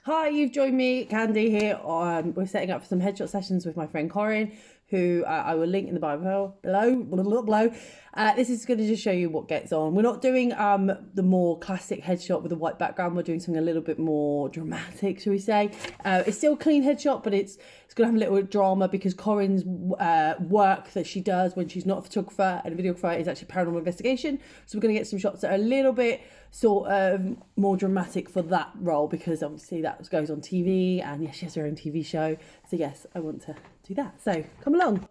Hi, you've joined me, Khandie here. We're setting up for some headshot sessions with my friend Corinne, who I will link in the bio below. This is going to just show you what gets on. We're not doing the more classic headshot with a white background. We're doing something a little bit more dramatic, shall we say. It's still a clean headshot, but it's going to have a little drama because Corinne's work that she does when she's not a photographer and a videographer is actually paranormal investigation. So we're going to get some shots that are a little bit sort of more dramatic for that role because obviously that goes on TV, and yes, she has her own TV show. So yes, I want to do that. So come along.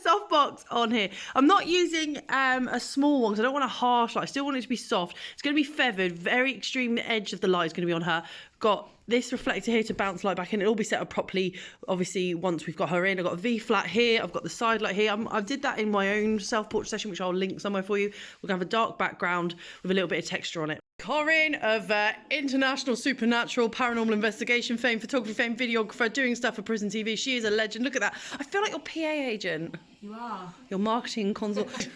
Softbox on here. I'm not using a small one because I don't want a harsh light. I still want it to be soft. It's going to be feathered, very extreme. The edge of the light is going to be on her. Got this reflector here to bounce light back in. It'll be set up properly, obviously, once we've got her in. I've got a V flat here. I've got the side light here. I did that in my own self-portrait session, which I'll link somewhere for you. We're going to have a dark background with a little bit of texture on it. Corinne of international supernatural paranormal investigation fame, photography fame, videographer, doing stuff for prison TV. She is a legend. Look at that. I feel like your PA agent. You are. Your marketing consult.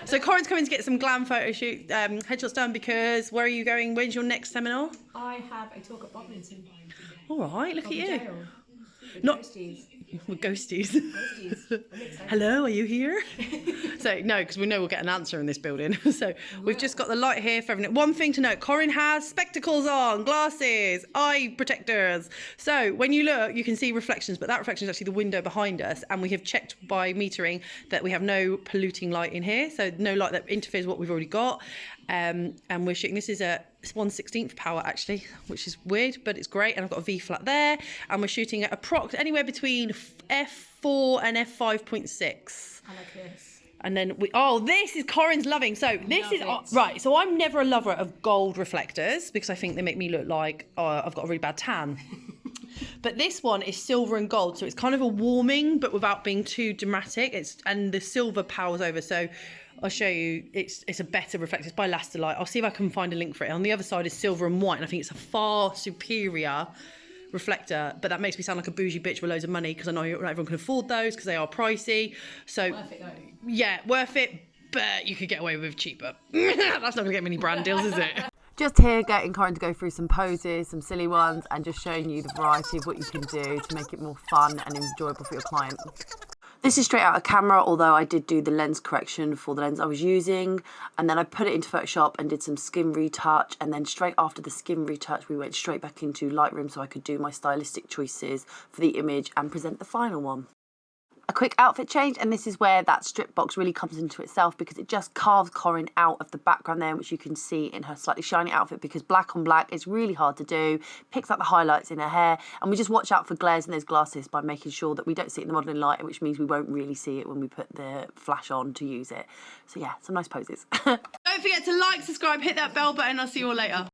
So Corinne's coming to get some glam photo shoot headshots done because where are you going? When's your next seminar? I have a talk at Bovington. All right, look at you. Jail. Not Ghosties. with ghosties. Ghosties. Hello, are you here? So no, because we know we'll get an answer in this building. So we've just got the light here for everything. One thing to note, Corinne has spectacles on, glasses, eye protectors. So when you look, you can see reflections, but that reflection is actually the window behind us. And we have checked by metering that we have no polluting light in here. So no light that interferes with what we've already got. And we're shooting, this is a 1/16 power actually, which is weird, but it's great. And I've got a V flat there. And we're shooting at anywhere between f4 and f5.6. I like this. And then this is Corinne's loving. So this is, right, so I'm never a lover of gold reflectors because I think they make me look like I've got a really bad tan. But this one is silver and gold, so it's kind of a warming, but without being too dramatic. And the silver powers over, so I'll show you. It's a better reflector. It's by Lastalite. I'll see if I can find a link for it. On the other side is silver and white, and I think it's a far superior reflector, but that makes me sound like a bougie bitch with loads of money because I know not everyone can afford those because they are pricey. So Worth it though. yeah, worth it, but you could get away with cheaper. That's not gonna get many brand deals, is it? Just here getting Corinne to go through some poses, some silly ones, and just showing you the variety of what you can do to make it more fun and enjoyable for your client. This is straight out of camera, although I did do the lens correction for the lens I was using, and then I put it into Photoshop and did some skin retouch, and then straight after the skin retouch we went straight back into Lightroom so I could do my stylistic choices for the image and present the final one. A quick outfit change, and this is where that strip box really comes into itself because it just carves Corinne out of the background there, which you can see in her slightly shiny outfit because black on black is really hard to do, picks up the highlights in her hair, and we just watch out for glares in those glasses by making sure that we don't see it in the modelling light, which means we won't really see it when we put the flash on to use it. So yeah, some nice poses. Don't forget to like, subscribe, hit that bell button. I'll see you all later.